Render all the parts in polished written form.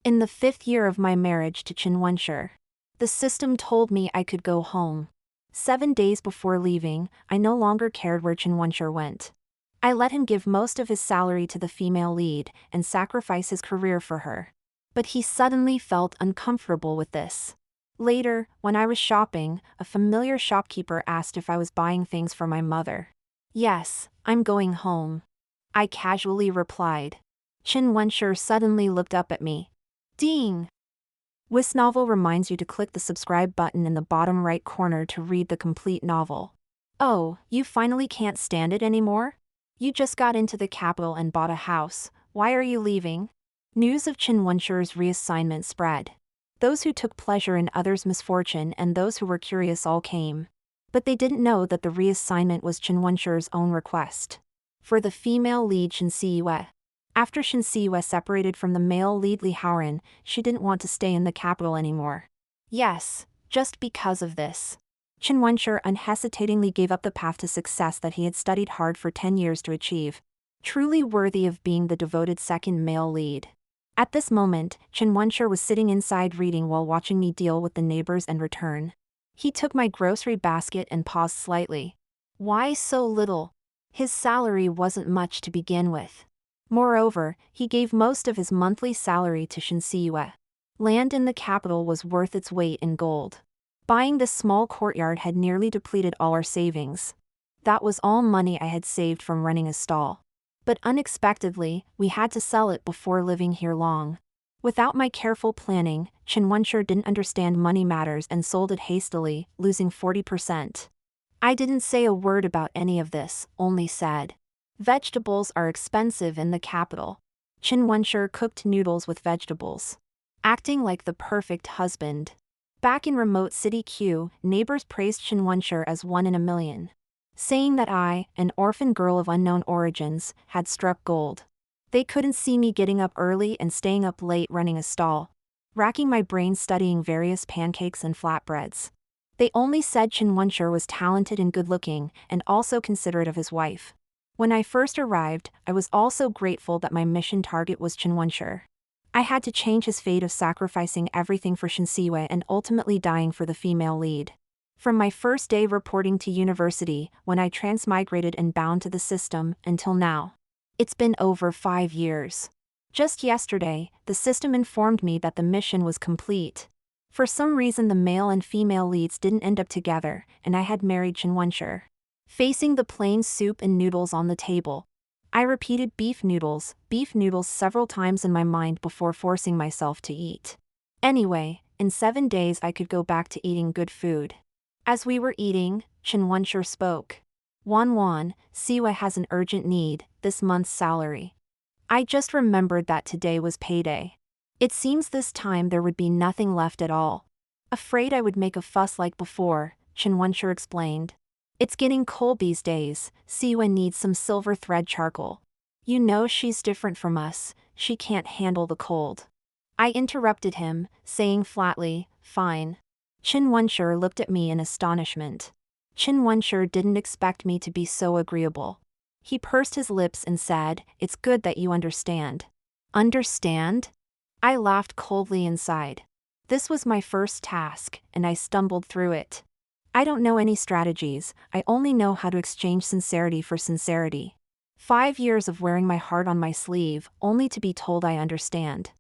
In the 5th year of my marriage to Chen WenShi, the system told me I could go home. 7 days before leaving, I no longer cared where Chen WenShi went. I let him give most of his salary to the female lead and sacrifice his career for her. But he suddenly felt uncomfortable with this. Later, when I was shopping, a familiar shopkeeper asked if I was buying things for my mother. "Yes, I'm going home," I casually replied. Chen WenShi suddenly looked up at me. Ding! Wisnovel reminds you to click the subscribe button in the bottom right corner to read the complete novel. Oh, you finally can't stand it anymore? You just got into the capital and bought a house. Why are you leaving? News of Chen WenShi's reassignment spread. Those who took pleasure in others' misfortune and those who were curious all came. But they didn't know that the reassignment was Chen WenShi's own request. For the female lead Chen Siwe. After Chen Siwe separated from the male lead Li Haoran, she didn't want to stay in the capital anymore. Yes, just because of this. Chen WenShi unhesitatingly gave up the path to success that he had studied hard for 10 years to achieve. Truly worthy of being the devoted second male lead. At this moment, Chen WenShi was sitting inside reading while watching me deal with the neighbors and return. He took my grocery basket and paused slightly. Why so little? His salary wasn't much to begin with. Moreover, he gave most of his monthly salary to Chen Siwe. Land in the capital was worth its weight in gold. Buying this small courtyard had nearly depleted all our savings. That was all money I had saved from running a stall. But unexpectedly, we had to sell it before living here long. Without my careful planning, Chen WenShi didn't understand money matters and sold it hastily, losing 40%. I didn't say a word about any of this, only said, "Vegetables are expensive in the capital." Chen WenShi cooked noodles with vegetables. Acting like the perfect husband. Back in remote city Q, neighbors praised Chen WenShi as one in a million. Saying that I, an orphan girl of unknown origins, had struck gold. They couldn't see me getting up early and staying up late running a stall. Racking my brain studying various pancakes and flatbreads. They only said Chen WenShi was talented and good-looking, and also considerate of his wife. When I first arrived, I was also grateful that my mission target was Chen WenShi. I had to change his fate of sacrificing everything for Chen Siwe and ultimately dying for the female lead. From my first day reporting to university, when I transmigrated and bound to the system, until now. It's been over 5 years. Just yesterday, the system informed me that the mission was complete. For some reason the male and female leads didn't end up together, and I had married Chen WenShi. Facing the plain soup and noodles on the table, I repeated beef noodles several times in my mind before forcing myself to eat. Anyway, in 7 days I could go back to eating good food. As we were eating, Chen WenShi spoke. Wan, Siwe has an urgent need, this month's salary. I just remembered that today was payday. It seems this time there would be nothing left at all. Afraid I would make a fuss like before, Chen WenShi explained. It's getting cold these days, Siwe needs some silver thread charcoal. You know she's different from us, she can't handle the cold. I interrupted him, saying flatly, fine. Chen WenShi looked at me in astonishment. Chen WenShi didn't expect me to be so agreeable. He pursed his lips and said, "It's good that you understand." Understand? I laughed coldly inside. This was my first task, and I stumbled through it. I don't know any strategies, I only know how to exchange sincerity for sincerity. 5 years of wearing my heart on my sleeve, only to be told I understand.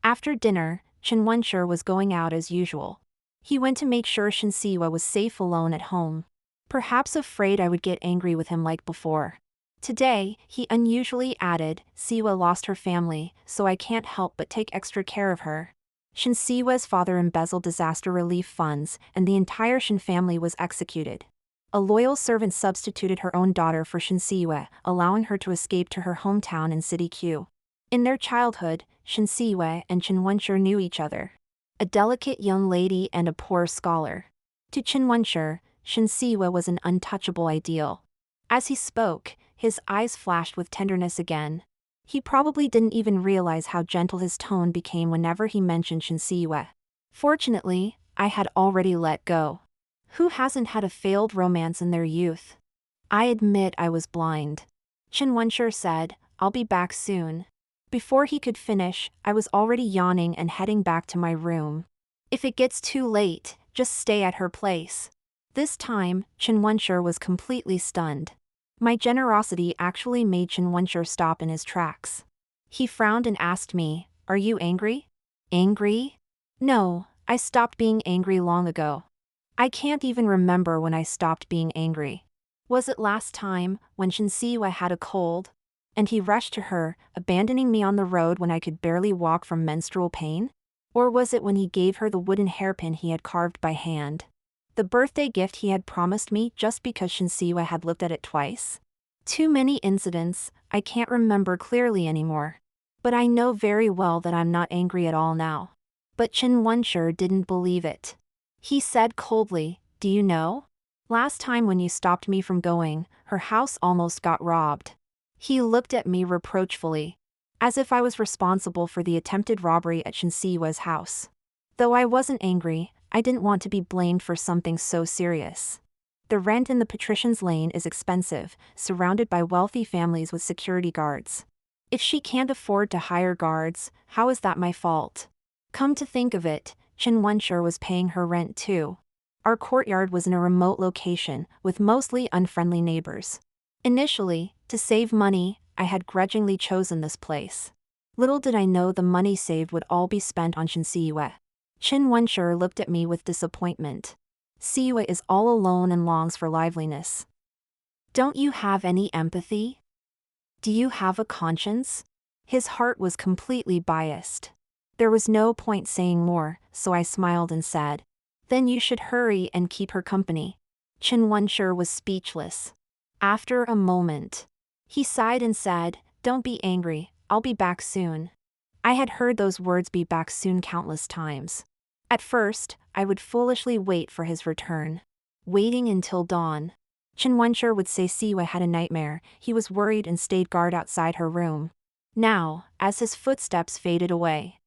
After dinner, Chen WenShi was going out as usual. He went to make sure Chen Siwe was safe alone at home. Perhaps afraid I would get angry with him like before. Today, he unusually added, "Siwe lost her family, so I can't help but take extra care of her." Chen Siwe's father embezzled disaster relief funds, and the entire Chen family was executed. A loyal servant substituted her own daughter for Chen Siwe, allowing her to escape to her hometown in City Q. In their childhood, Chen Siwe and Chen WenShi knew each other. A delicate young lady and a poor scholar. To Chen WenShi, Chen Siwe was an untouchable ideal. As he spoke, his eyes flashed with tenderness again. He probably didn't even realize how gentle his tone became whenever he mentioned Chen Siwe. Fortunately, I had already let go. Who hasn't had a failed romance in their youth? I admit I was blind. Chen WenShi said, "I'll be back soon." Before he could finish, I was already yawning and heading back to my room. If it gets too late, just stay at her place. This time, Chen WenShi was completely stunned. My generosity actually made Chen WenShi stop in his tracks. He frowned and asked me, "Are you angry?" Angry? No, I stopped being angry long ago. I can't even remember when I stopped being angry. Was it last time, when Shinsiwa had a cold? And he rushed to her, abandoning me on the road when I could barely walk from menstrual pain? Or was it when he gave her the wooden hairpin he had carved by hand? The birthday gift he had promised me just because Shinsiwa had looked at it twice? Too many incidents, I can't remember clearly anymore. But I know very well that I'm not angry at all now. But Chen WenShi didn't believe it. He said coldly, "Do you know? Last time when you stopped me from going, her house almost got robbed." He looked at me reproachfully, as if I was responsible for the attempted robbery at Shinsiwa's house. Though I wasn't angry, I didn't want to be blamed for something so serious. The rent in the Patrician's Lane is expensive, surrounded by wealthy families with security guards. If she can't afford to hire guards, how is that my fault? Come to think of it, Chen WenShi was paying her rent too. Our courtyard was in a remote location, with mostly unfriendly neighbors. Initially, to save money, I had grudgingly chosen this place. Little did I know the money saved would all be spent on Shinsiwa. Chen WenShi looked at me with disappointment. Siwa is all alone and longs for liveliness. Don't you have any empathy? Do you have a conscience? His heart was completely biased. There was no point saying more, so I smiled and said, "Then you should hurry and keep her company." Chen WenShi was speechless. After a moment, he sighed and said, "Don't be angry, I'll be back soon." I had heard those words "be back soon" countless times. At first, I would foolishly wait for his return. Waiting until dawn. Chen WenShi would say Siwa had a nightmare, he was worried and stayed guard outside her room. Now, as his footsteps faded away,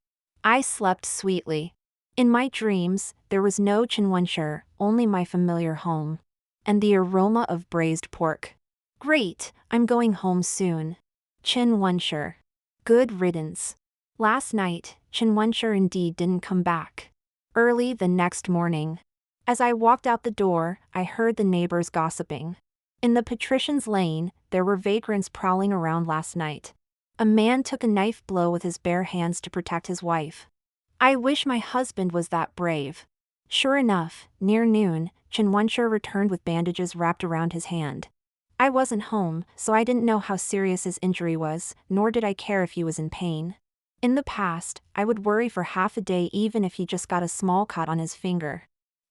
I slept sweetly. In my dreams, there was no Chen WenShi, only my familiar home. And the aroma of braised pork. Great, I'm going home soon. Chen WenShi. Good riddance. Last night, Chen WenShi indeed didn't come back. Early the next morning, as I walked out the door, I heard the neighbors gossiping. In the Patrician's Lane, there were vagrants prowling around last night. A man took a knife blow with his bare hands to protect his wife. I wish my husband was that brave. Sure enough, near noon, Chen WenShi returned with bandages wrapped around his hand. I wasn't home, so I didn't know how serious his injury was, nor did I care if he was in pain. In the past, I would worry for half a day even if he just got a small cut on his finger.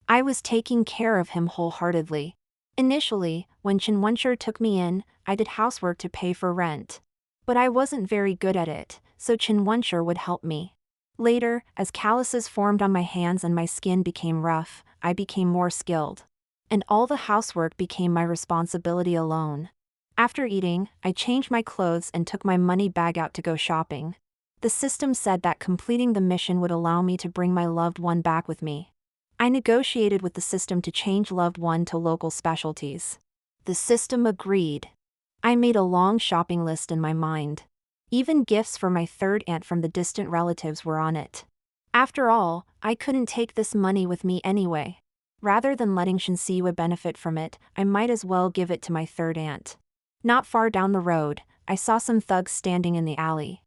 I was taking care of him wholeheartedly. Initially, when Chen WenShi took me in, I did housework to pay for rent. But I wasn't very good at it, so Chen WenShi would help me. Later, as calluses formed on my hands and my skin became rough, I became more skilled. And all the housework became my responsibility alone. After eating, I changed my clothes and took my money bag out to go shopping. The system said that completing the mission would allow me to bring my loved one back with me. I negotiated with the system to change loved one to local specialties. The system agreed. I made a long shopping list in my mind. Even gifts for my third aunt from the distant relatives were on it. After all, I couldn't take this money with me anyway. Rather than letting Shinsiwa benefit from it, I might as well give it to my third aunt. Not far down the road, I saw some thugs standing in the alley.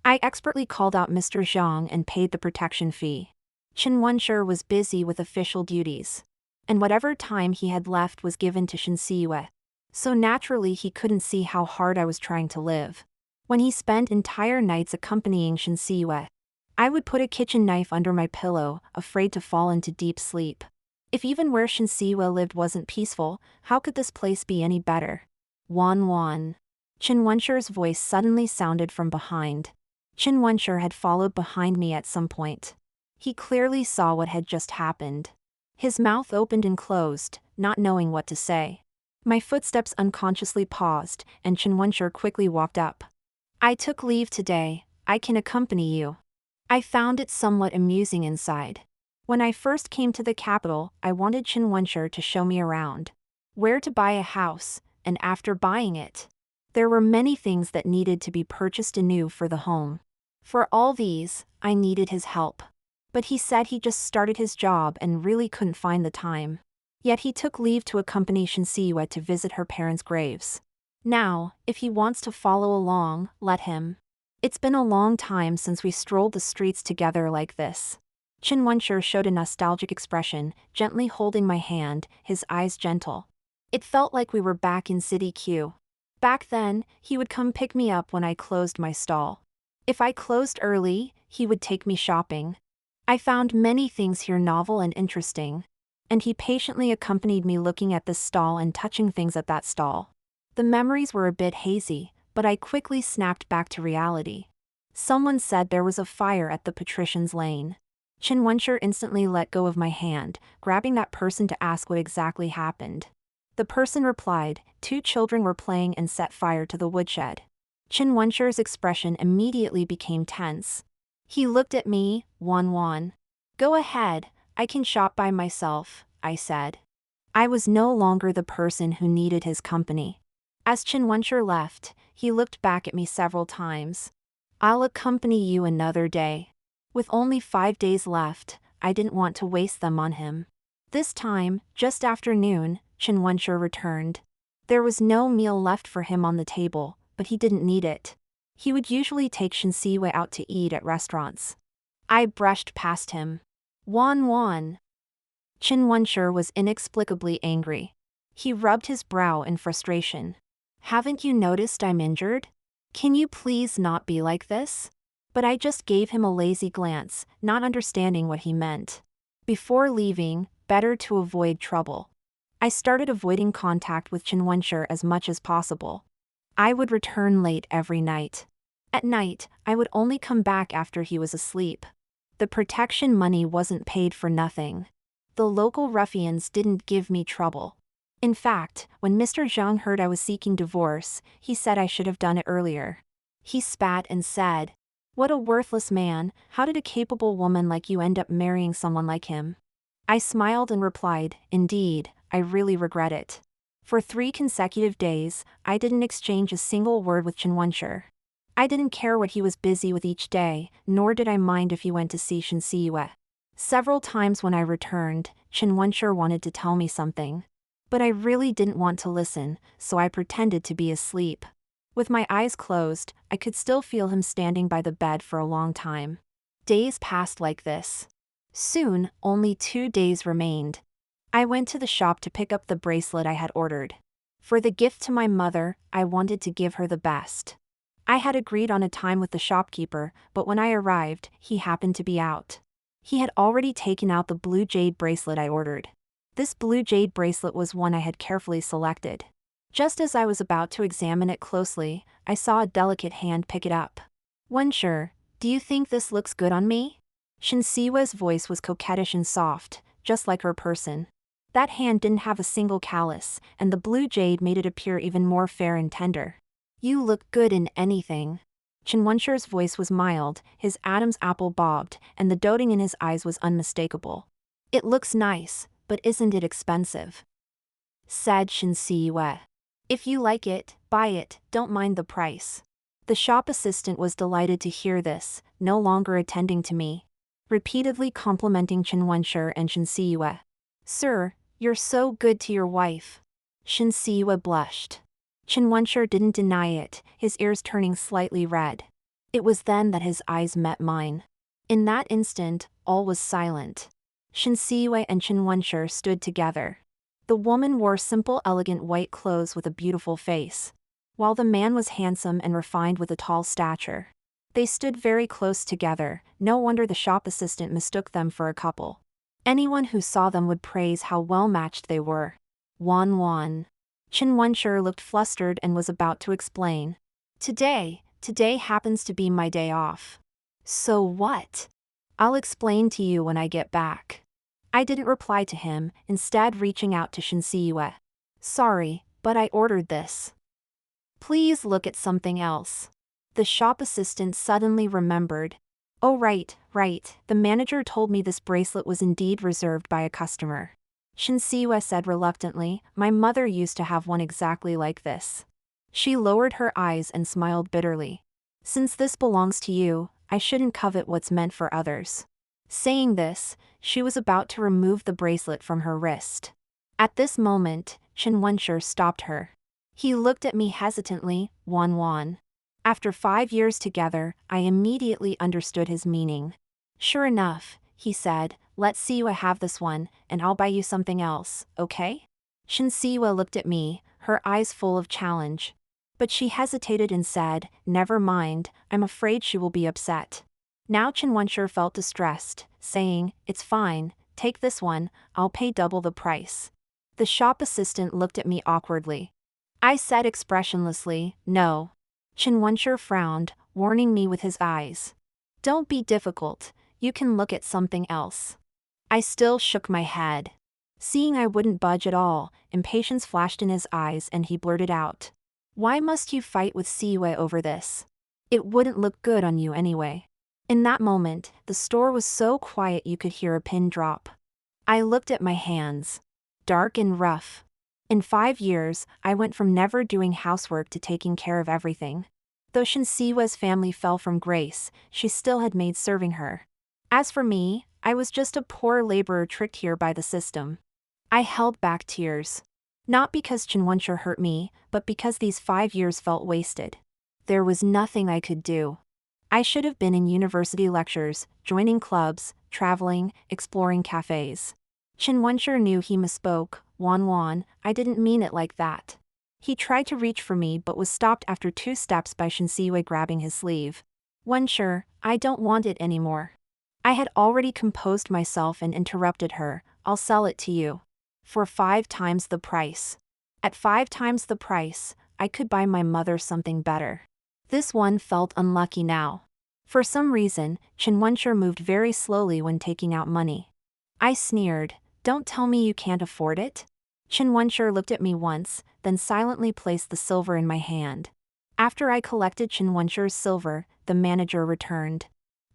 I expertly called out Mr. Zhang and paid the protection fee. Chen WenShi was busy with official duties. And whatever time he had left was given to Shinsiwa. So naturally he couldn't see how hard I was trying to live. When he spent entire nights accompanying Shinsiwa, I would put a kitchen knife under my pillow, afraid to fall into deep sleep. If even where Shinsiwa lived wasn't peaceful, how could this place be any better? Wan. Chen WenShi's voice suddenly sounded from behind. Chen WenShi had followed behind me at some point. He clearly saw what had just happened. His mouth opened and closed, not knowing what to say. My footsteps unconsciously paused, and Chen WenShi quickly walked up. "I took leave today, I can accompany you." I found it somewhat amusing inside. When I first came to the capital, I wanted Chen WenShi to show me around. Where to buy a house, and after buying it, there were many things that needed to be purchased anew for the home. For all these, I needed his help. But he said he just started his job and really couldn't find the time. Yet he took leave to accompany Shinsiwa to visit her parents' graves. Now, if he wants to follow along, let him. It's been a long time since we strolled the streets together like this. Chen WenShi showed a nostalgic expression, gently holding my hand, his eyes gentle. It felt like we were back in City Q. Back then, he would come pick me up when I closed my stall. If I closed early, he would take me shopping. I found many things here novel and interesting. And he patiently accompanied me looking at this stall and touching things at that stall. The memories were a bit hazy, but I quickly snapped back to reality. Someone said there was a fire at the Patrician's Lane. Chen WenShi instantly let go of my hand, grabbing that person to ask what exactly happened. The person replied, 2 children were playing and set fire to the woodshed. Chen WenShi's expression immediately became tense. He looked at me, Wan. Go ahead, I can shop by myself, I said. I was no longer the person who needed his company. As Chen WenShi left, he looked back at me several times. I'll accompany you another day. With only 5 days left, I didn't want to waste them on him. This time, just after noon, Chen WenShi returned. There was no meal left for him on the table, but he didn't need it. He would usually take Shinsiwa out to eat at restaurants. I brushed past him. Wan. Chen WenShi was inexplicably angry. He rubbed his brow in frustration. Haven't you noticed I'm injured? Can you please not be like this? But I just gave him a lazy glance, not understanding what he meant. Before leaving, better to avoid trouble. I started avoiding contact with Chen WenShi as much as possible. I would return late every night. At night, I would only come back after he was asleep. The protection money wasn't paid for nothing. The local ruffians didn't give me trouble. In fact, when Mr. Zhang heard I was seeking divorce, he said I should have done it earlier. He spat and said, "What a worthless man, how did a capable woman like you end up marrying someone like him?" I smiled and replied, "Indeed, I really regret it." For 3 consecutive days, I didn't exchange a single word with Chen WenShi. I didn't care what he was busy with each day, nor did I mind if he went to see Shinsiwa. Several times when I returned, Chen WenShi wanted to tell me something. But I really didn't want to listen, so I pretended to be asleep. With my eyes closed, I could still feel him standing by the bed for a long time. Days passed like this. Soon, only 2 days remained. I went to the shop to pick up the bracelet I had ordered. For the gift to my mother, I wanted to give her the best. I had agreed on a time with the shopkeeper, but when I arrived, he happened to be out. He had already taken out the blue jade bracelet I ordered. This blue jade bracelet was one I had carefully selected. Just as I was about to examine it closely, I saw a delicate hand pick it up. "WenShi, do you think this looks good on me?" Shinsiwa's voice was coquettish and soft, just like her person. That hand didn't have a single callus, and the blue jade made it appear even more fair and tender. "You look good in anything." Chen WenShi's voice was mild, his Adam's apple bobbed, and the doting in his eyes was unmistakable. "It looks nice, but isn't it expensive?" said Shinsiwa. "If you like it, buy it, don't mind the price." The shop assistant was delighted to hear this, no longer attending to me. Repeatedly complimenting Chen WenShi and Shinsiwa. "Sir, you're so good to your wife." Shinsiwa blushed. Chen WenShi didn't deny it, his ears turning slightly red. It was then that his eyes met mine. In that instant, all was silent. Shinsiwa and Chen WenShi stood together. The woman wore simple, elegant white clothes with a beautiful face, while the man was handsome and refined with a tall stature. They stood very close together, no wonder the shop assistant mistook them for a couple. Anyone who saw them would praise how well matched they were. Wan. Chen WenShi looked flustered and was about to explain. Today happens to be my day off." "So what?" "I'll explain to you when I get back." I didn't reply to him, instead reaching out to Shinsiwa. "Sorry, but I ordered this. Please look at something else." The shop assistant suddenly remembered. "Oh right, the manager told me this bracelet was indeed reserved by a customer." Shinsiwa said reluctantly, "My mother used to have one exactly like this." She lowered her eyes and smiled bitterly. "Since this belongs to you, I shouldn't covet what's meant for others. Saying this, she was about to remove the bracelet from her wrist. At this moment, Chen WenShi stopped her. He looked at me hesitantly, Wan. After 5 years together, I immediately understood his meaning. Sure enough, he said, let's see you have this one, and I'll buy you something else, okay? Chen looked at me, her eyes full of challenge. But she hesitated and said, never mind, I'm afraid she will be upset. Now Chen WenShi felt distressed, saying, it's fine, take this one, I'll pay double the price. The shop assistant looked at me awkwardly. I said expressionlessly, no. Chen WenShi frowned, warning me with his eyes. Don't be difficult, you can look at something else. I still shook my head. Seeing I wouldn't budge at all, impatience flashed in his eyes and he blurted out. Why must you fight with Siwei over this? It wouldn't look good on you anyway. In that moment, the store was so quiet you could hear a pin drop. I looked at my hands. Dark and rough. In 5 years, I went from never doing housework to taking care of everything. Though Shen Siwei's family fell from grace, she still had maids serving her. As for me, I was just a poor laborer tricked here by the system. I held back tears. Not because Chen WenShi hurt me, but because these 5 years felt wasted. There was nothing I could do. I should have been in university lectures, joining clubs, traveling, exploring cafes. Chen WenShi knew he misspoke. Wan, I didn't mean it like that. He tried to reach for me but was stopped after 2 steps by Chen Siwei grabbing his sleeve. WenShi, I don't want it anymore. I had already composed myself and interrupted her, I'll sell it to you. For 5 times the price. At 5 times the price, I could buy my mother something better. This one felt unlucky now. For some reason, Chen WenShi moved very slowly when taking out money. I sneered, don't tell me you can't afford it? Chen WenShi looked at me once, then silently placed the silver in my hand. After I collected Chen WenShi's silver, the manager returned.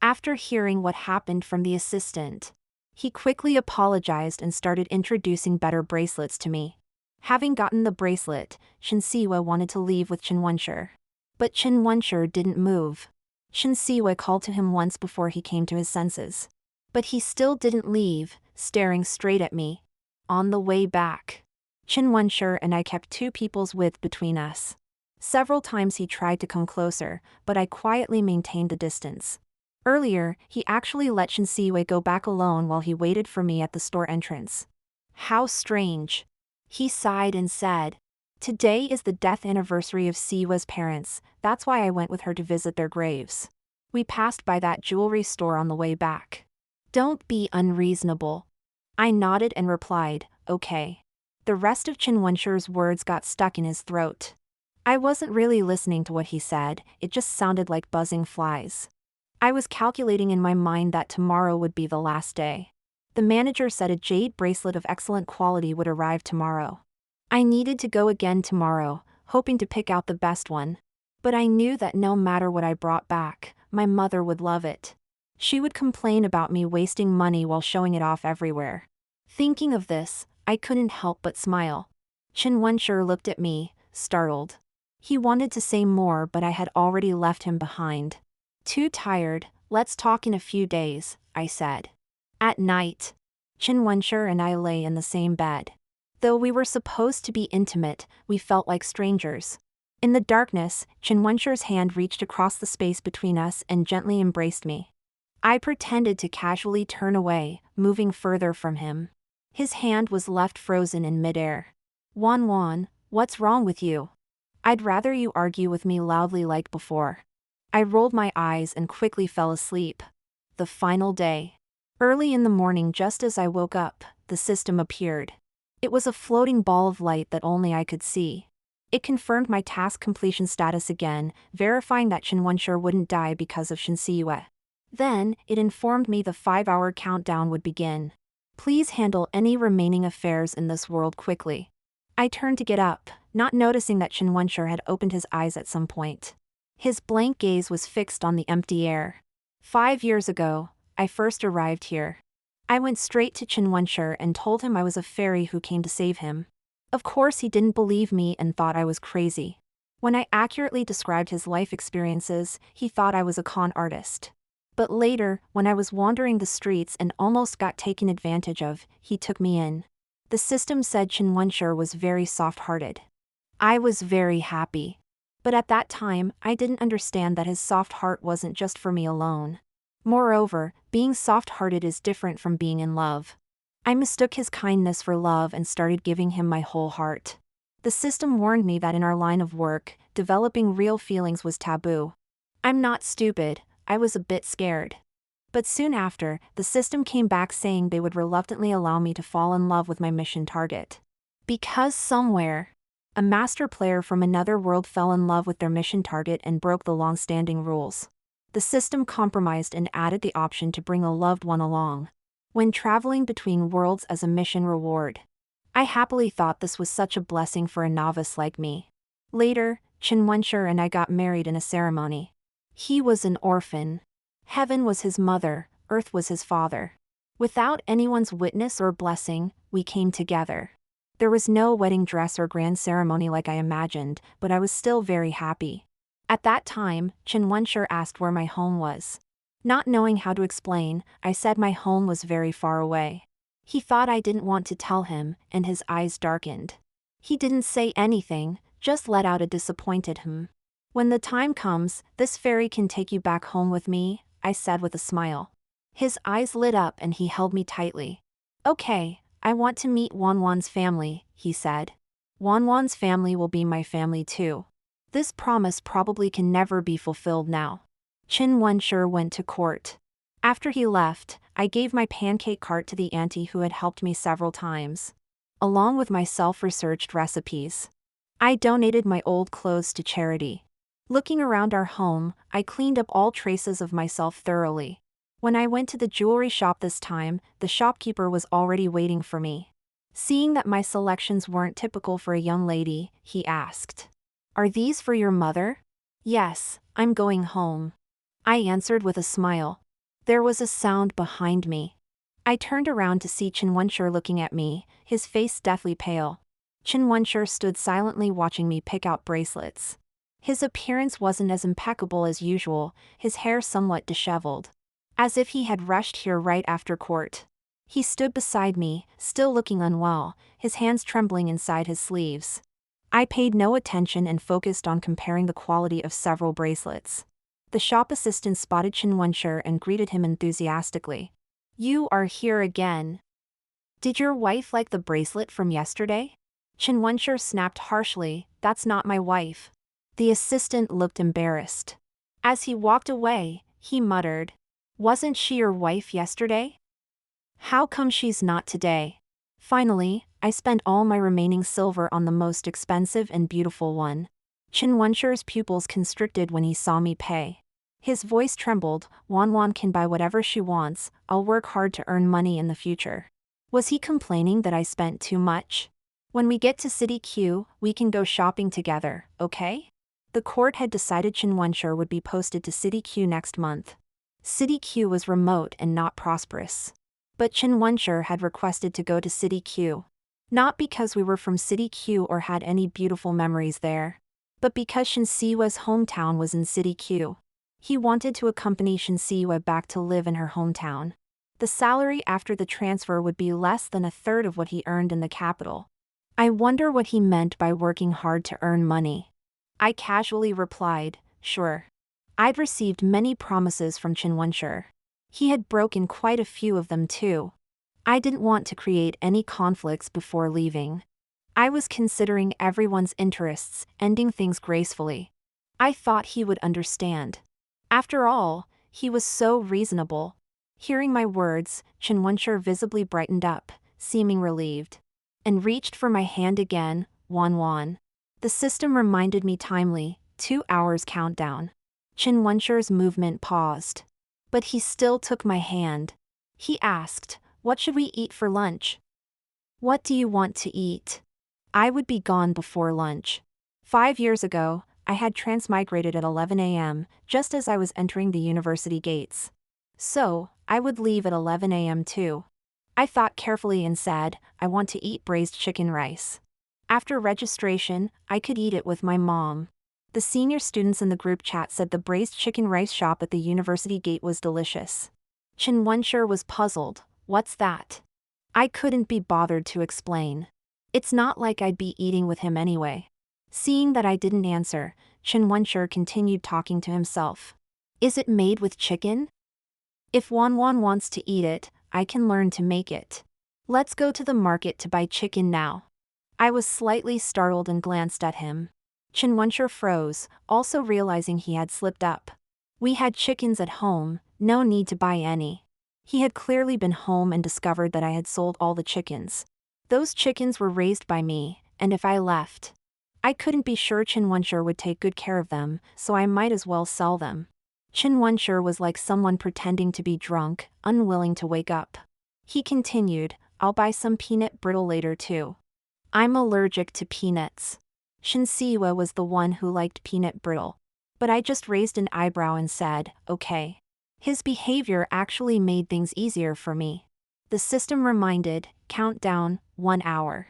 After hearing what happened from the assistant, he quickly apologized and started introducing better bracelets to me. Having gotten the bracelet, Chen Siwei wanted to leave with Chen WenShi. But Chen WenShi didn't move. Chen Siwei called to him once before he came to his senses. But he still didn't leave, staring straight at me. On the way back, Chen WenShi and I kept 2 people's width between us. Several times he tried to come closer, but I quietly maintained the distance. Earlier, he actually let Chen Siwei go back alone while he waited for me at the store entrance. How strange. He sighed and said, today is the death anniversary of Siwei's parents, that's why I went with her to visit their graves. We passed by that jewelry store on the way back. Don't be unreasonable. I nodded and replied, okay. The rest of Chen WenShi's words got stuck in his throat. I wasn't really listening to what he said, it just sounded like buzzing flies. I was calculating in my mind that tomorrow would be the last day. The manager said a jade bracelet of excellent quality would arrive tomorrow. I needed to go again tomorrow, hoping to pick out the best one. But I knew that no matter what I brought back, my mother would love it. She would complain about me wasting money while showing it off everywhere. Thinking of this, I couldn't help but smile. Chen WenShi looked at me, startled. He wanted to say more but I had already left him behind. Too tired, let's talk in a few days, I said. At night, Chen WenShi and I lay in the same bed. Though we were supposed to be intimate, we felt like strangers. In the darkness, Chen WenShi's hand reached across the space between us and gently embraced me. I pretended to casually turn away, moving further from him. His hand was left frozen in midair. Wan, what's wrong with you? I'd rather you argue with me loudly like before. I rolled my eyes and quickly fell asleep. The final day. Early in the morning, just as I woke up, the system appeared. It was a floating ball of light that only I could see. It confirmed my task completion status again, verifying that Chen WenShi wouldn't die because of Chen Siwei. Then, it informed me the 5-hour countdown would begin. Please handle any remaining affairs in this world quickly. I turned to get up, not noticing that Chen WenShi had opened his eyes at some point. His blank gaze was fixed on the empty air. 5 years ago, I first arrived here. I went straight to Chen WenShi and told him I was a fairy who came to save him. Of course he didn't believe me and thought I was crazy. When I accurately described his life experiences, he thought I was a con artist. But later, when I was wandering the streets and almost got taken advantage of, he took me in. The system said Chen WenShi was very soft-hearted. I was very happy. But at that time, I didn't understand that his soft heart wasn't just for me alone. Moreover, being soft-hearted is different from being in love. I mistook his kindness for love and started giving him my whole heart. The system warned me that in our line of work, developing real feelings was taboo. I'm not stupid, I was a bit scared. But soon after, the system came back saying they would reluctantly allow me to fall in love with my mission target. Because somewhere, a master player from another world fell in love with their mission target and broke the long-standing rules. The system compromised and added the option to bring a loved one along when traveling between worlds as a mission reward. I happily thought this was such a blessing for a novice like me. Later, Chen WenShi and I got married in a ceremony. He was an orphan. Heaven was his mother, earth was his father. Without anyone's witness or blessing, we came together. There was no wedding dress or grand ceremony like I imagined, but I was still very happy. At that time, Chen WenShi asked where my home was. Not knowing how to explain, I said my home was very far away. He thought I didn't want to tell him, and his eyes darkened. He didn't say anything, just let out a disappointed "hmm." When the time comes, this fairy can take you back home with me, I said with a smile. His eyes lit up and he held me tightly. Okay, I want to meet Wanwan's family, he said. Wanwan's family will be my family too. This promise probably can never be fulfilled now. Chen WenShi went to court. After he left, I gave my pancake cart to the auntie who had helped me several times, along with my self-researched recipes. I donated my old clothes to charity. Looking around our home, I cleaned up all traces of myself thoroughly. When I went to the jewelry shop this time, the shopkeeper was already waiting for me. Seeing that my selections weren't typical for a young lady, he asked, "Are these for your mother?" "Yes, I'm going home," I answered with a smile. There was a sound behind me. I turned around to see Chen WenShi looking at me, his face deathly pale. Chen WenShi stood silently watching me pick out bracelets. His appearance wasn't as impeccable as usual, his hair somewhat disheveled, as if he had rushed here right after court. He stood beside me, still looking unwell, his hands trembling inside his sleeves. I paid no attention and focused on comparing the quality of several bracelets. The shop assistant spotted Chen WenShi and greeted him enthusiastically. "You are here again. Did your wife like the bracelet from yesterday?" Chen WenShi snapped harshly, "That's not my wife." The assistant looked embarrassed. As he walked away, he muttered, "Wasn't she your wife yesterday? How come she's not today?" Finally, I spent all my remaining silver on the most expensive and beautiful one. Chen WenShi's pupils constricted when he saw me pay. His voice trembled, "Wanwan can buy whatever she wants, I'll work hard to earn money in the future." Was he complaining that I spent too much? "When we get to City Q, we can go shopping together, okay?" The court had decided Chen WenShi would be posted to City Q next month. City Q was remote and not prosperous. But Chen WenShi had requested to go to City Q. Not because we were from City Q or had any beautiful memories there, but because Shenxiwe's hometown was in City Q. He wanted to accompany Shenxiwe back to live in her hometown. The salary after the transfer would be less than a third of what he earned in the capital. I wonder what he meant by working hard to earn money. I casually replied, "Sure." I'd received many promises from Chen WenShi. He had broken quite a few of them too. I didn't want to create any conflicts before leaving. I was considering everyone's interests, ending things gracefully. I thought he would understand. After all, he was so reasonable. Hearing my words, Chen WenShi visibly brightened up, seeming relieved, and reached for my hand again. "Wanwan." The system reminded me timely, 2 hours countdown. Chen WenShi's movement paused. But he still took my hand. He asked, "What should we eat for lunch?" "What do you want to eat?" I would be gone before lunch. 5 years ago, I had transmigrated at 11 a.m., just as I was entering the university gates. So, I would leave at 11 a.m. too. I thought carefully and said, "I want to eat braised chicken rice." After registration, I could eat it with my mom. The senior students in the group chat said the braised chicken rice shop at the university gate was delicious. Chen WenShi was puzzled. What's that? I couldn't be bothered to explain. It's not like I'd be eating with him anyway. Seeing that I didn't answer, Chen WenShi continued talking to himself. Is it made with chicken? If Wanwan wants to eat it, I can learn to make it. Let's go to the market to buy chicken now. I was slightly startled and glanced at him. Chen WenShi froze, also realizing he had slipped up. We had chickens at home, no need to buy any. He had clearly been home and discovered that I had sold all the chickens. Those chickens were raised by me, and if I left, I couldn't be sure Chen WenShi would take good care of them, so I might as well sell them. Chen WenShi was like someone pretending to be drunk, unwilling to wake up. He continued, I'll buy some peanut brittle later too. I'm allergic to peanuts. Shinsiwa was the one who liked peanut brittle. But I just raised an eyebrow and said, okay. His behavior actually made things easier for me. The system reminded, countdown, 1 hour.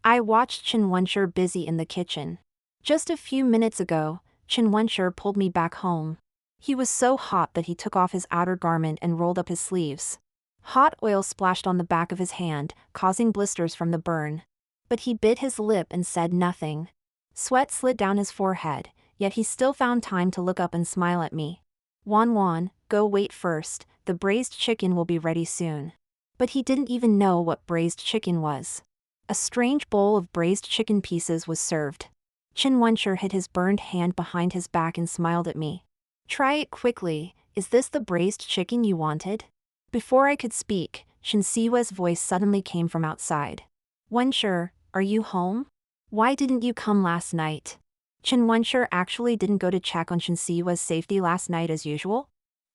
I watched Chen WenShi busy in the kitchen. Just a few minutes ago, Chen WenShi pulled me back home. He was so hot that he took off his outer garment and rolled up his sleeves. Hot oil splashed on the back of his hand, causing blisters from the burn. But he bit his lip and said nothing. Sweat slid down his forehead, yet he still found time to look up and smile at me. Wanwan, go wait first, the braised chicken will be ready soon. But he didn't even know what braised chicken was. A strange bowl of braised chicken pieces was served. Chen WenShi hid his burned hand behind his back and smiled at me. Try it quickly, is this the braised chicken you wanted? Before I could speak, Shinsiwa's voice suddenly came from outside. WenShi, are you home? Why didn't you come last night? Chen WenShi actually didn't go to check on Shinsiwa's safety last night as usual?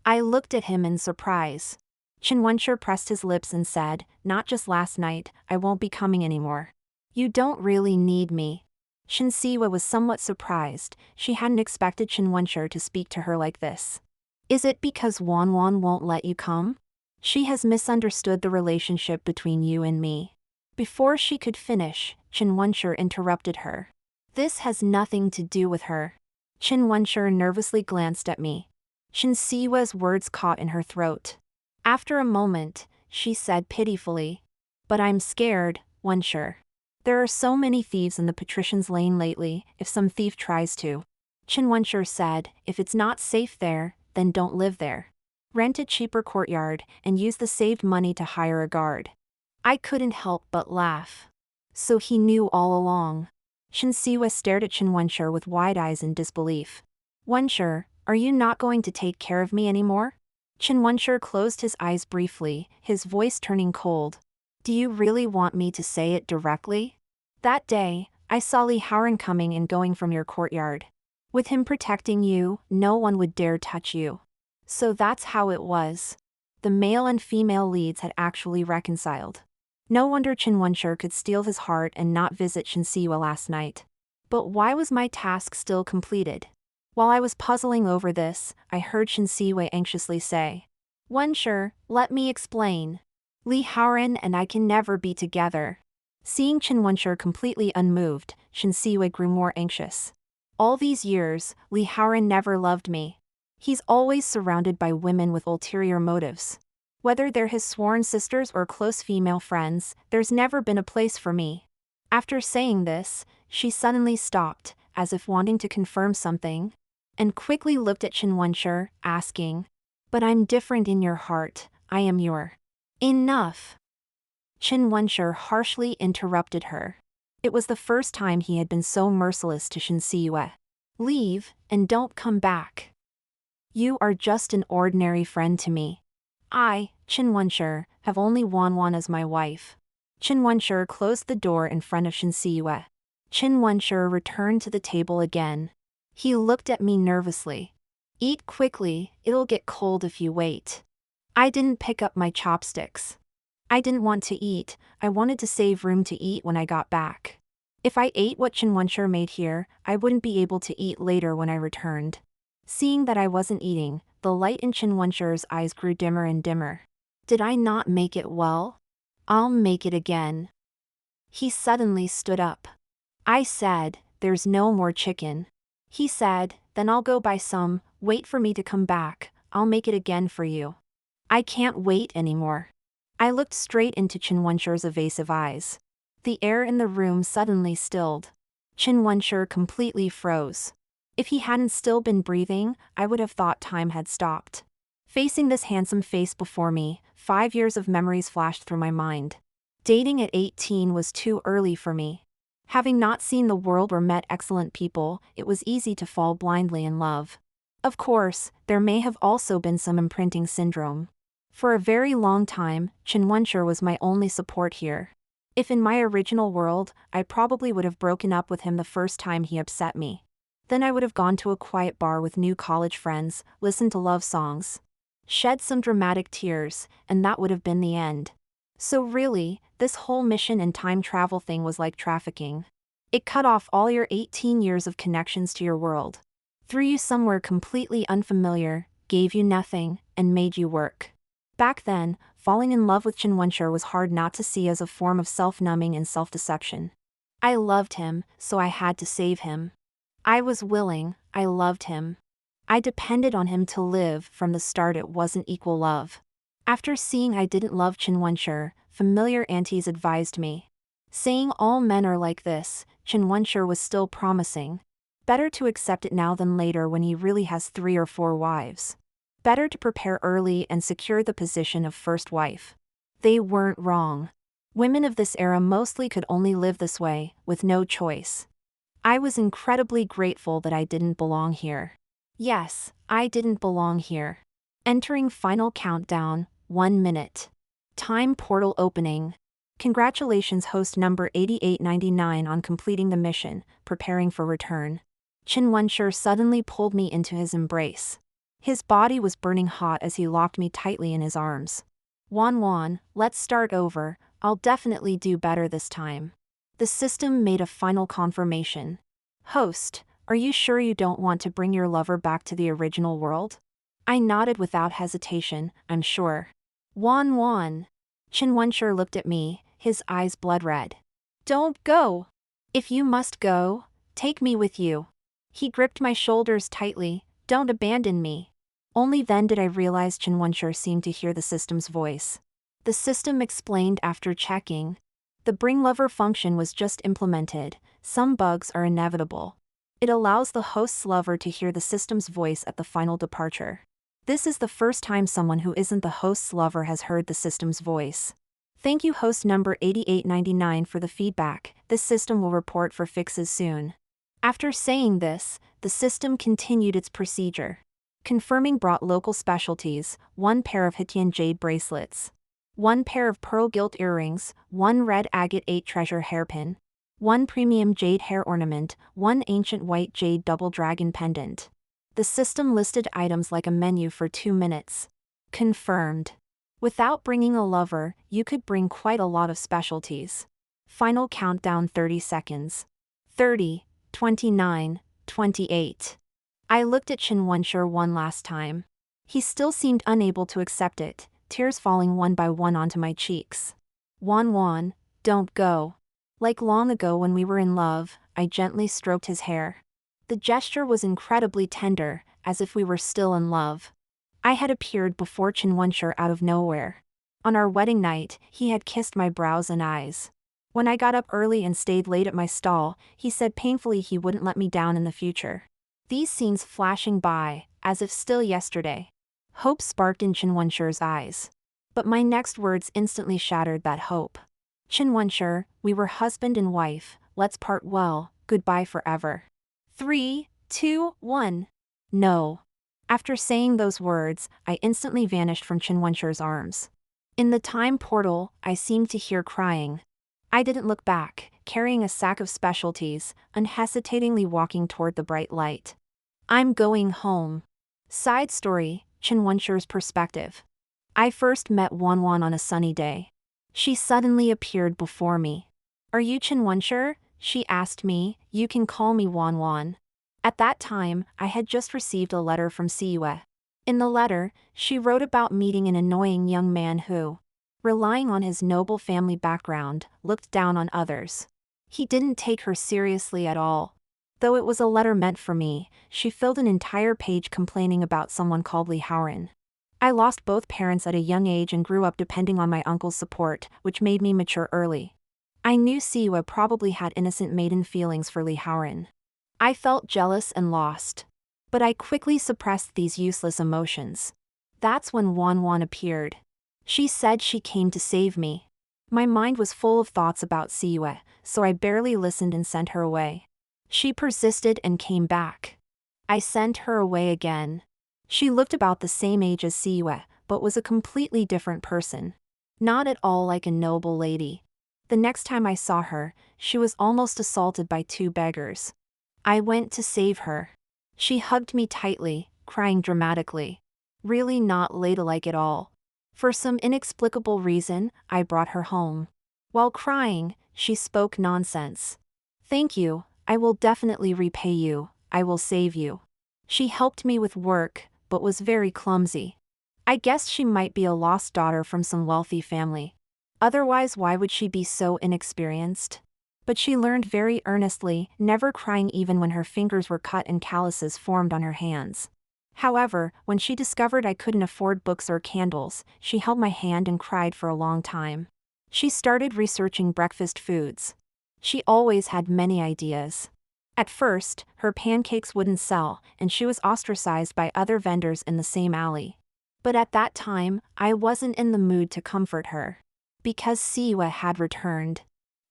I looked at him in surprise. Chen WenShi pressed his lips and said, not just last night, I won't be coming anymore. You don't really need me. Shinsiwa was somewhat surprised, she hadn't expected Chen WenShi to speak to her like this. Is it because Wanwan won't let you come? She has misunderstood the relationship between you and me. Before she could finish, Chen WenShi interrupted her. This has nothing to do with her. Chen WenShi nervously glanced at me. Shinsiwa's words caught in her throat. After a moment, she said pitifully, but I'm scared, WenShi. There are so many thieves in the patrician's lane lately, if some thief tries to. Chen WenShi said, if it's not safe there, then don't live there. Rent a cheaper courtyard, and use the saved money to hire a guard. I couldn't help but laugh. So he knew all along. Shinsiwa stared at Chen WenShi with wide eyes in disbelief. WenShi, are you not going to take care of me anymore? Chen WenShi closed his eyes briefly, his voice turning cold. Do you really want me to say it directly? That day, I saw Li Haoran coming and going from your courtyard. With him protecting you, no one would dare touch you. So that's how it was. The male and female leads had actually reconciled. No wonder Chen WenShi could steal his heart and not visit Shinsiwa last night. But why was my task still completed? While I was puzzling over this, I heard Shinsiwa anxiously say, WenShi, let me explain. Li Haoran and I can never be together. Seeing Chen WenShi completely unmoved, Shinsiwa grew more anxious. All these years, Li Haoran never loved me. He's always surrounded by women with ulterior motives. Whether they're his sworn sisters or close female friends, there's never been a place for me. After saying this, she suddenly stopped, as if wanting to confirm something, and quickly looked at Chen WenShi, asking, but I'm different in your heart, I am your. Enough. Chen WenShi harshly interrupted her. It was the first time he had been so merciless to Shinsiwa. Leave, and don't come back. You are just an ordinary friend to me. I, Chen WenShi, have only Wanwan as my wife. Chen WenShi closed the door in front of Shinsiwa. Chen WenShi returned to the table again. He looked at me nervously. Eat quickly, it'll get cold if you wait. I didn't pick up my chopsticks. I didn't want to eat, I wanted to save room to eat when I got back. If I ate what Chen WenShi made here, I wouldn't be able to eat later when I returned. Seeing that I wasn't eating, the light in Chen WenShi's eyes grew dimmer and dimmer. Did I not make it well? I'll make it again. He suddenly stood up. I said, there's no more chicken. He said, then I'll go buy some, wait for me to come back, I'll make it again for you. I can't wait anymore. I looked straight into Chen WenShi's evasive eyes. The air in the room suddenly stilled. Chen WenShi completely froze. If he hadn't still been breathing, I would have thought time had stopped. Facing this handsome face before me, 5 years of memories flashed through my mind. Dating at 18 was too early for me. Having not seen the world or met excellent people, it was easy to fall blindly in love. Of course, there may have also been some imprinting syndrome. For a very long time, Chen WenShi was my only support here. If in my original world, I probably would have broken up with him the first time he upset me. Then I would have gone to a quiet bar with new college friends, listened to love songs, shed some dramatic tears, and that would have been the end. So really, this whole mission and time travel thing was like trafficking. It cut off all your 18 years of connections to your world, threw you somewhere completely unfamiliar, gave you nothing, and made you work. Back then, falling in love with Chen WenShi was hard not to see as a form of self-numbing and self-deception. I loved him, so I had to save him. I was willing, I loved him. I depended on him to live. From the start it wasn't equal love. After seeing I didn't love Chen WenShi, familiar aunties advised me. Saying all men are like this, Chen WenShi was still promising. Better to accept it now than later when he really has 3 or 4 wives. Better to prepare early and secure the position of first wife. They weren't wrong. Women of this era mostly could only live this way, with no choice. I was incredibly grateful that I didn't belong here. Yes, I didn't belong here. Entering final countdown, 1 minute. Time portal opening. Congratulations host number 8899 on completing the mission, preparing for return. Chen WenShi suddenly pulled me into his embrace. His body was burning hot as he locked me tightly in his arms. Wan, let's start over, I'll definitely do better this time. The system made a final confirmation. Host, are you sure you don't want to bring your lover back to the original world? I nodded without hesitation, I'm sure. Wan. Chen WenShi looked at me, his eyes blood red. Don't go. If you must go, take me with you. He gripped my shoulders tightly, don't abandon me. Only then did I realize Chen WenShi seemed to hear the system's voice. The system explained after checking. The bring lover function was just implemented, some bugs are inevitable. It allows the host's lover to hear the system's voice at the final departure. This is the first time someone who isn't the host's lover has heard the system's voice. Thank you host number 8899 for the feedback, this system will report for fixes soon. After saying this, the system continued its procedure. Confirming brought local specialties, 1 pair of Hitian jade bracelets, 1 pair of pearl gilt earrings, 1 red agate 8 treasure hairpin, 1 premium jade hair ornament, 1 ancient white jade double dragon pendant. The system listed items like a menu for 2 minutes. Confirmed. Without bringing a lover, you could bring quite a lot of specialties. Final countdown 30 seconds. 30, 29, 28. I looked at Chen WenShi one last time. He still seemed unable to accept it, tears falling one by one onto my cheeks. Wan, don't go. Like long ago when we were in love, I gently stroked his hair. The gesture was incredibly tender, as if we were still in love. I had appeared before Chen WenShi out of nowhere. On our wedding night, he had kissed my brows and eyes. When I got up early and stayed late at my stall, he said painfully he wouldn't let me down in the future. These scenes flashing by, as if still yesterday. Hope sparked in Chen WenShi's eyes. But my next words instantly shattered that hope. Chen WenShi, we were husband and wife, let's part well, goodbye forever. 3, 2, 1. No. After saying those words, I instantly vanished from Chen WenShi's arms. In the time portal, I seemed to hear crying. I didn't look back, carrying a sack of specialties, unhesitatingly walking toward the bright light. I'm going home. Side story, Chen WenShi's perspective. I first met Wan on a sunny day. She suddenly appeared before me. Are you Chen WenShi? She asked me, you can call me Wan. At that time, I had just received a letter from Siyue. In the letter, she wrote about meeting an annoying young man who, relying on his noble family background, looked down on others. He didn't take her seriously at all. Though it was a letter meant for me, she filled an entire page complaining about someone called Li Haoran. I lost both parents at a young age and grew up depending on my uncle's support, which made me mature early. I knew Siwa probably had innocent maiden feelings for Li Haoran. I felt jealous and lost. But I quickly suppressed these useless emotions. That's when Wan appeared. She said she came to save me. My mind was full of thoughts about Siwa, so I barely listened and sent her away. She persisted and came back. I sent her away again. She looked about the same age as Siwa, but was a completely different person. Not at all like a noble lady. The next time I saw her, she was almost assaulted by two beggars. I went to save her. She hugged me tightly, crying dramatically. Really not ladylike at all. For some inexplicable reason, I brought her home. While crying, she spoke nonsense. "Thank you, I will definitely repay you, I will save you." She helped me with work, but was very clumsy. I guessed she might be a lost daughter from some wealthy family. Otherwise, why would she be so inexperienced? But she learned very earnestly, never crying even when her fingers were cut and calluses formed on her hands. However, when she discovered I couldn't afford books or candles, she held my hand and cried for a long time. She started researching breakfast foods. She always had many ideas. At first, her pancakes wouldn't sell, and she was ostracized by other vendors in the same alley. But at that time, I wasn't in the mood to comfort her. Because Siwa had returned.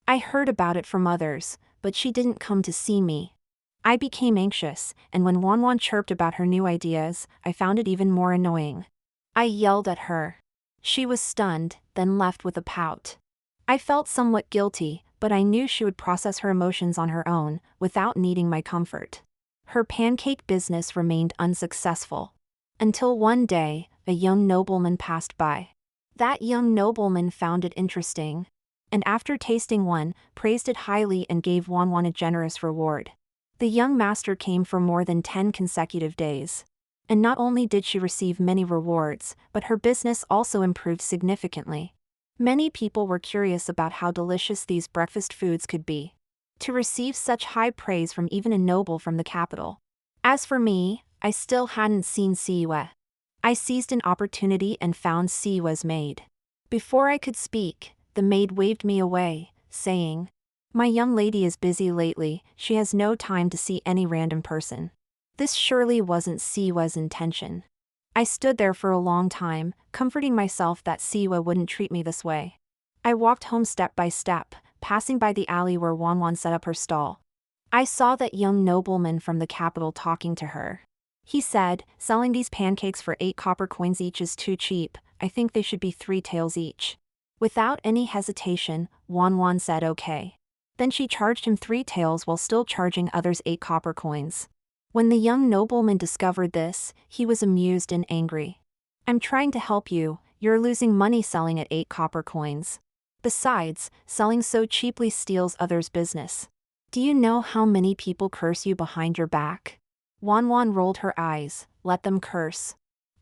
I heard about it from others, but she didn't come to see me. I became anxious, and when Wan chirped about her new ideas, I found it even more annoying. I yelled at her. She was stunned, then left with a pout. I felt somewhat guilty, but I knew she would process her emotions on her own, without needing my comfort. Her pancake business remained unsuccessful. Until one day, a young nobleman passed by. That young nobleman found it interesting. And after tasting one, praised it highly and gave Wan a generous reward. The young master came for more than 10 consecutive days. And not only did she receive many rewards, but her business also improved significantly. Many people were curious about how delicious these breakfast foods could be. To receive such high praise from even a noble from the capital. As for me, I still hadn't seen Siwa. I seized an opportunity and found Siwa's maid. Before I could speak, the maid waved me away, saying, "My young lady is busy lately, she has no time to see any random person." This surely wasn't Siwa's intention. I stood there for a long time, comforting myself that Siwa wouldn't treat me this way. I walked home step by step, passing by the alley where Wan set up her stall. I saw that young nobleman from the capital talking to her. He said, "Selling these pancakes for 8 copper coins each is too cheap, I think they should be 3 taels each." Without any hesitation, Wan said okay. Then she charged him 3 taels while still charging others 8 copper coins. When the young nobleman discovered this, he was amused and angry. "I'm trying to help you, you're losing money selling at 8 copper coins. Besides, selling so cheaply steals others' business. Do you know how many people curse you behind your back?" Wan rolled her eyes. "Let them curse.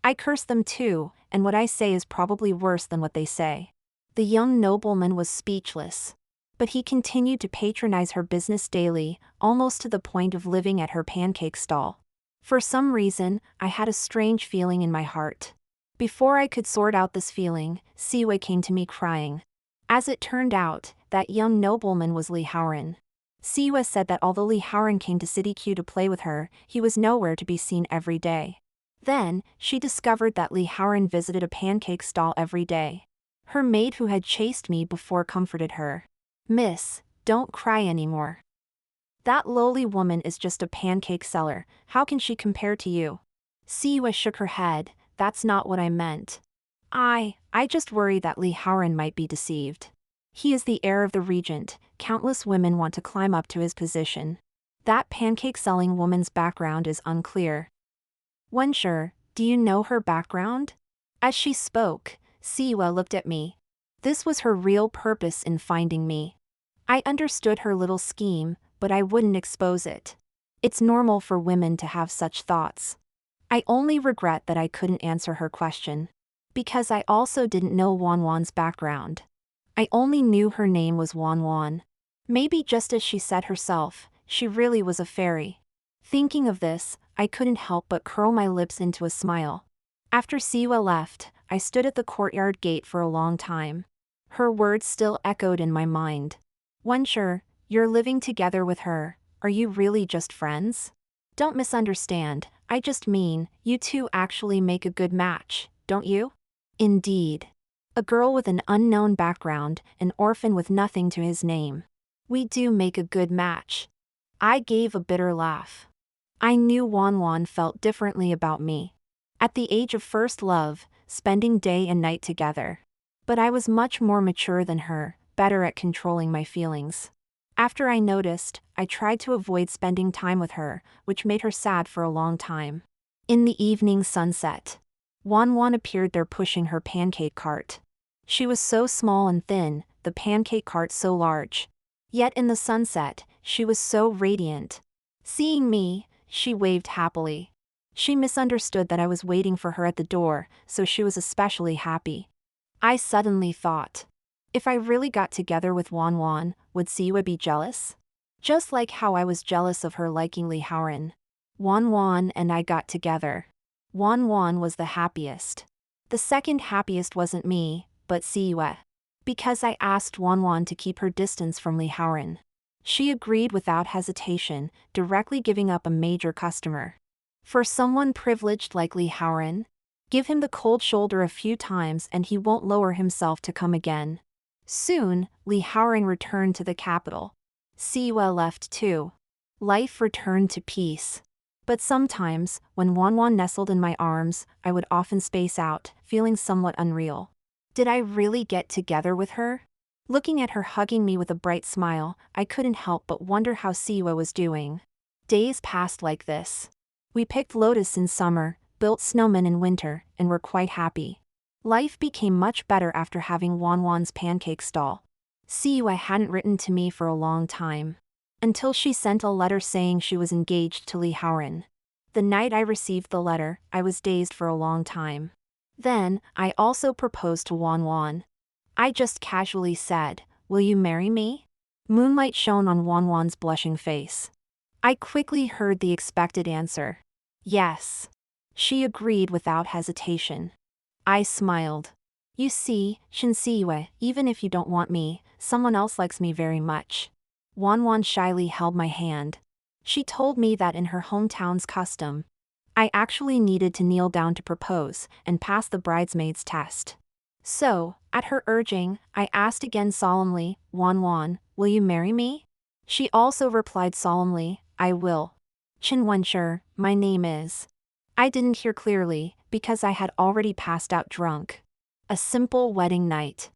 I curse them too, and what I say is probably worse than what they say." The young nobleman was speechless. But he continued to patronize her business daily, almost to the point of living at her pancake stall. For some reason, I had a strange feeling in my heart. Before I could sort out this feeling, Siwa came to me crying. As it turned out, that young nobleman was Li Haoran. Siwa said that although Li Haoran came to City Q to play with her, he was nowhere to be seen every day. Then, she discovered that Li Haoran visited a pancake stall every day. Her maid who had chased me before comforted her. "Miss, don't cry anymore. That lowly woman is just a pancake seller, how can she compare to you?" Siwa shook her head. "That's not what I meant. I just worry that Li Haoran might be deceived. He is the heir of the regent, countless women want to climb up to his position. That pancake-selling woman's background is unclear." "WenShi, do you know her background?" As she spoke, Siwa looked at me. This was her real purpose in finding me. I understood her little scheme, but I wouldn't expose it. It's normal for women to have such thoughts. I only regret that I couldn't answer her question. Because I also didn't know Wan's background. I only knew her name was Wan. Maybe just as she said herself, she really was a fairy. Thinking of this, I couldn't help but curl my lips into a smile. After Siwa left, I stood at the courtyard gate for a long time. Her words still echoed in my mind. "WenShi, you're living together with her. Are you really just friends? Don't misunderstand, I just mean, you two actually make a good match, don't you?" Indeed. A girl with an unknown background, an orphan with nothing to his name. We do make a good match. I gave a bitter laugh. I knew Wanwan felt differently about me. At the age of first love, spending day and night together. But I was much more mature than her, better at controlling my feelings. After I noticed, I tried to avoid spending time with her, which made her sad for a long time. In the evening sunset, Wanwan appeared there pushing her pancake cart. She was so small and thin, the pancake cart so large. Yet in the sunset, she was so radiant. Seeing me, she waved happily. She misunderstood that I was waiting for her at the door, so she was especially happy. I suddenly thought, if I really got together with Wanwan, would Siwa be jealous? Just like how I was jealous of her liking Li Haoran. Wanwan and I got together. Wanwan was the happiest. The second happiest wasn't me, but Siwa. Because I asked Wanwan to keep her distance from Li Haoran. She agreed without hesitation, directly giving up a major customer. For someone privileged like Li Haoran, give him the cold shoulder a few times and he won't lower himself to come again. Soon, Li Haoran returned to the capital. Siwa left too. Life returned to peace. But sometimes, when Wanwan nestled in my arms, I would often space out, feeling somewhat unreal. Did I really get together with her? Looking at her hugging me with a bright smile, I couldn't help but wonder how Siwa was doing. Days passed like this. We picked lotus in summer, built snowmen in winter, and were quite happy. Life became much better after having Wanwan's pancake stall. Siwa hadn't written to me for a long time. Until she sent a letter saying she was engaged to Li Haoran. The night I received the letter, I was dazed for a long time. Then, I also proposed to Wanwan. I just casually said, "Will you marry me?" Moonlight shone on Wanwan's blushing face. I quickly heard the expected answer. Yes. She agreed without hesitation. I smiled. You see, Shinsiwe, even if you don't want me, someone else likes me very much. Wanwan shyly held my hand. She told me that in her hometown's custom, I actually needed to kneel down to propose and pass the bridesmaid's test. So, at her urging, I asked again solemnly, "Wanwan, will you marry me?" She also replied solemnly, "I will." Chen WenShi, my name is. I didn't hear clearly, because I had already passed out drunk. A simple wedding night.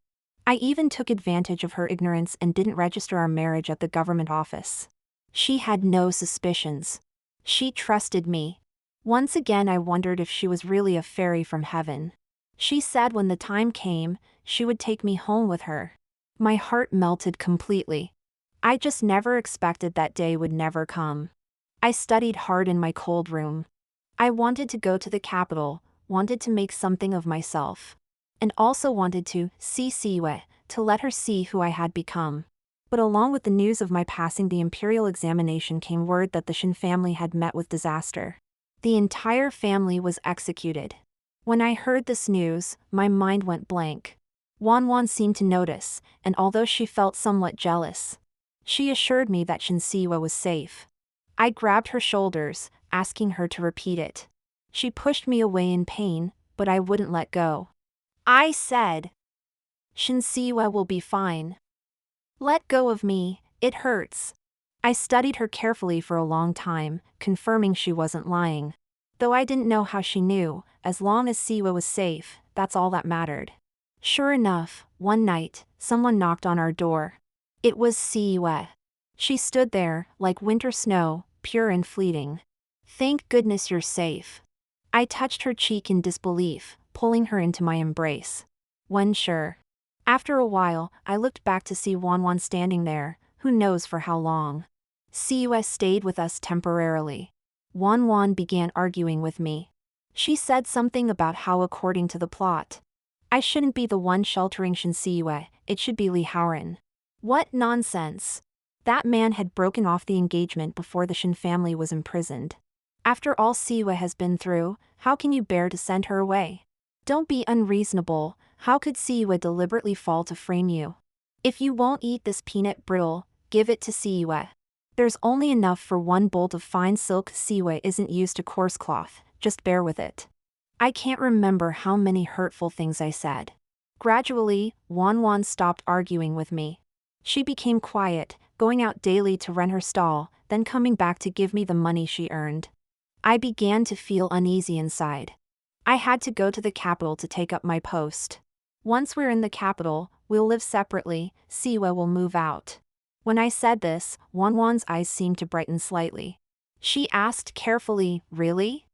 I even took advantage of her ignorance and didn't register our marriage at the government office. She had no suspicions. She trusted me. Once again I wondered if she was really a fairy from heaven. She said when the time came, she would take me home with her. My heart melted completely. I just never expected that day would never come. I studied hard in my cold room. I wanted to go to the capital, wanted to make something of myself. And also wanted to see Siwa, to let her see who I had become. But along with the news of my passing the imperial examination came word that the Shin family had met with disaster. The entire family was executed. When I heard this news, my mind went blank. Wanwan seemed to notice, and although she felt somewhat jealous, she assured me that Shinsiwa was safe. I grabbed her shoulders, asking her to repeat it. She pushed me away in pain, but I wouldn't let go. I said, "Shinsiwa will be fine. Let go of me, it hurts." I studied her carefully for a long time, confirming she wasn't lying. Though I didn't know how she knew, as long as Siwa was safe, that's all that mattered. Sure enough, one night, someone knocked on our door. It was Siwa. She stood there, like winter snow, pure and fleeting. "Thank goodness you're safe." I touched her cheek in disbelief, pulling her into my embrace. WenShi. After a while, I looked back to see Wanwan standing there, who knows for how long. Siwa stayed with us temporarily. Wanwan began arguing with me. She said something about how according to the plot, I shouldn't be the one sheltering Shinsiwa, it should be Li Haoran. What nonsense! That man had broken off the engagement before the Chen family was imprisoned. After all Siwa has been through, how can you bear to send her away? Don't be unreasonable. How could Siwa deliberately fall to frame you? If you won't eat this peanut brittle, give it to Siwa. There's only enough for one bolt of fine silk. Siwa isn't used to coarse cloth, just bear with it. I can't remember how many hurtful things I said. Gradually, Wan stopped arguing with me. She became quiet, going out daily to rent her stall, then coming back to give me the money she earned. I began to feel uneasy inside. I had to go to the capital to take up my post. Once we're in the capital, we'll live separately. Siwa will move out. When I said this, Wan's eyes seemed to brighten slightly. She asked carefully, "Really?"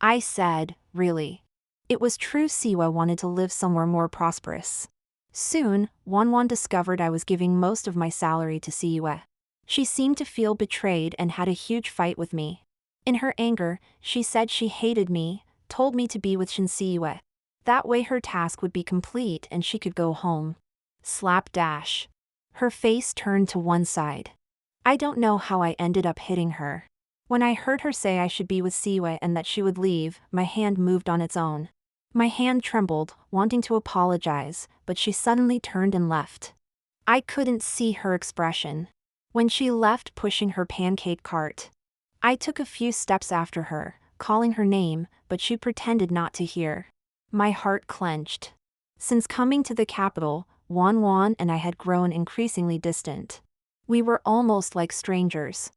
I said, "Really." It was true. Siwa wanted to live somewhere more prosperous. Soon, Wan discovered I was giving most of my salary to Siwa. She seemed to feel betrayed and had a huge fight with me. In her anger, she said she hated me, told me to be with Siwa. That way her task would be complete and she could go home. Slapdash. Her face turned to one side. I don't know how I ended up hitting her. When I heard her say I should be with Siwa and that she would leave, my hand moved on its own. My hand trembled, wanting to apologize, but she suddenly turned and left. I couldn't see her expression. When she left pushing her pancake cart, I took a few steps after her, calling her name, but she pretended not to hear. My heart clenched. Since coming to the capital, Wan and I had grown increasingly distant. We were almost like strangers.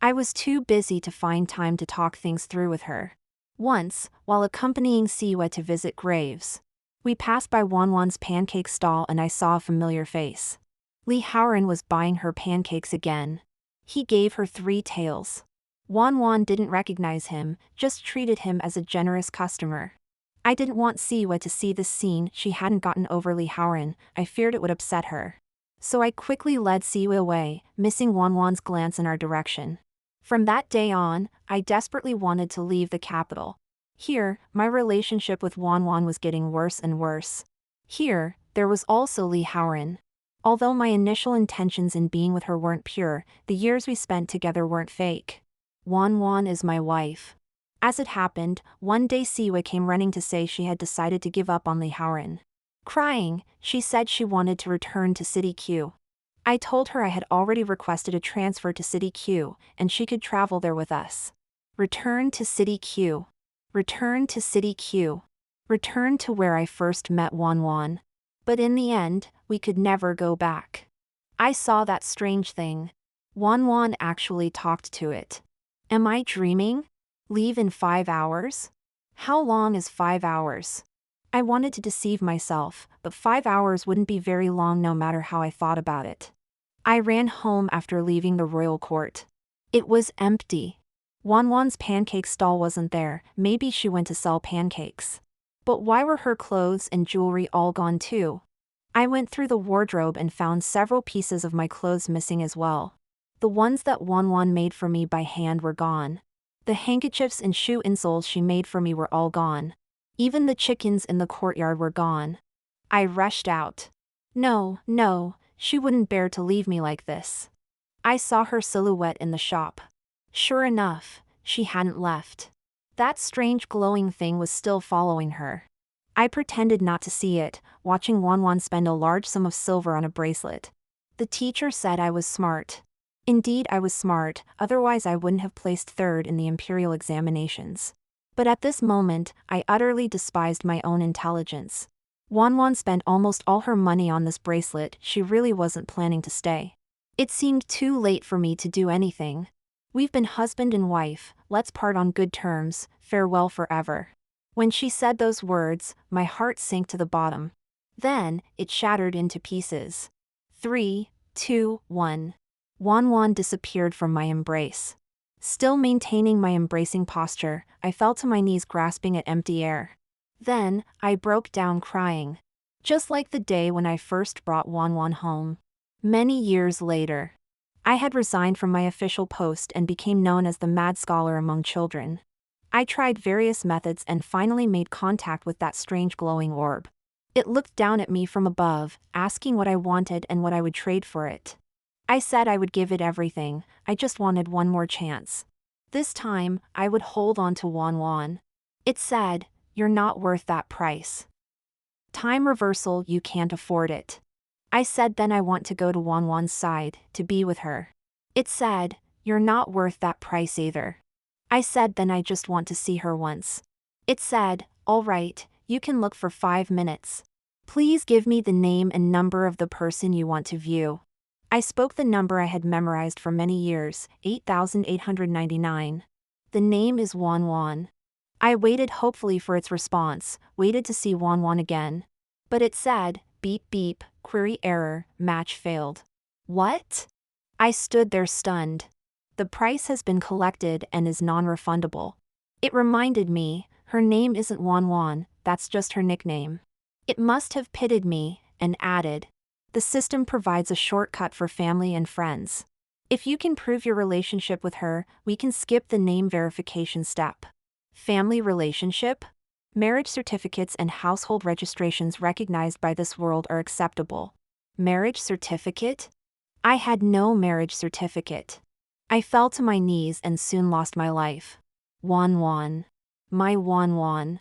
I was too busy to find time to talk things through with her. Once, while accompanying Siwa to visit graves, we passed by Wan's pancake stall and I saw a familiar face. Li Haoran was buying her pancakes again. He gave her 3 taels. Wan didn't recognize him, just treated him as a generous customer. I didn't want Siwa to see this scene. She hadn't gotten over Li Haoran. I feared it would upset her. So I quickly led Siwa away, missing Wan's glance in our direction. From that day on, I desperately wanted to leave the capital. Here, my relationship with Wan was getting worse and worse. Here, there was also Li Haoran. Although my initial intentions in being with her weren't pure, the years we spent together weren't fake. Wan is my wife. As it happened, one day Siwa came running to say she had decided to give up on Li Haoran. Crying, she said she wanted to return to City Q. I told her I had already requested a transfer to City Q, and she could travel there with us. Return to City Q. Return to City Q. Return to where I first met Wan. But in the end, we could never go back. I saw that strange thing. Wan actually talked to it. Am I dreaming? Leave in 5 hours? How long is 5 hours? I wanted to deceive myself, but 5 hours wouldn't be very long no matter how I thought about it. I ran home after leaving the royal court. It was empty. Wan's pancake stall wasn't there. Maybe she went to sell pancakes. But why were her clothes and jewelry all gone too? I went through the wardrobe and found several pieces of my clothes missing as well. The ones that Wan made for me by hand were gone. The handkerchiefs and shoe insoles she made for me were all gone. Even the chickens in the courtyard were gone. I rushed out. No, she wouldn't bear to leave me like this. I saw her silhouette in the shop. Sure enough, she hadn't left. That strange glowing thing was still following her. I pretended not to see it, watching Wan spend a large sum of silver on a bracelet. The teacher said I was smart. Indeed, I was smart, otherwise I wouldn't have placed 3rd in the imperial examinations. But at this moment, I utterly despised my own intelligence. Wan spent almost all her money on this bracelet. She really wasn't planning to stay. It seemed too late for me to do anything. We've been husband and wife, let's part on good terms, farewell forever. When she said those words, my heart sank to the bottom. Then, it shattered into pieces. 3, 2, 1. Wan disappeared from my embrace. Still maintaining my embracing posture, I fell to my knees grasping at empty air. Then, I broke down crying. Just like the day when I first brought Wan home. Many years later, I had resigned from my official post and became known as the mad scholar among children. I tried various methods and finally made contact with that strange glowing orb. It looked down at me from above, asking what I wanted and what I would trade for it. I said I would give it everything, I just wanted one more chance. This time, I would hold on to Wan. It said, "You're not worth that price. Time reversal, you can't afford it." I said then I want to go to Wan's side, to be with her. It said, "You're not worth that price either." I said then I just want to see her once. It said, "All right, you can look for 5 minutes. Please give me the name and number of the person you want to view." I spoke the number I had memorized for many years, 8899. The name is Wan. I waited hopefully for its response, waited to see Wan again. But it said, "Beep beep, query error, match failed." What? I stood there stunned. The price has been collected and is non-refundable. It reminded me, her name isn't Wan, that's just her nickname. It must have pitied me, and added, "The system provides a shortcut for family and friends. If you can prove your relationship with her, we can skip the name verification step." Family relationship? Marriage certificates and household registrations recognized by this world are acceptable. Marriage certificate? I had no marriage certificate. I fell to my knees and soon lost my life. Wan. My Wan.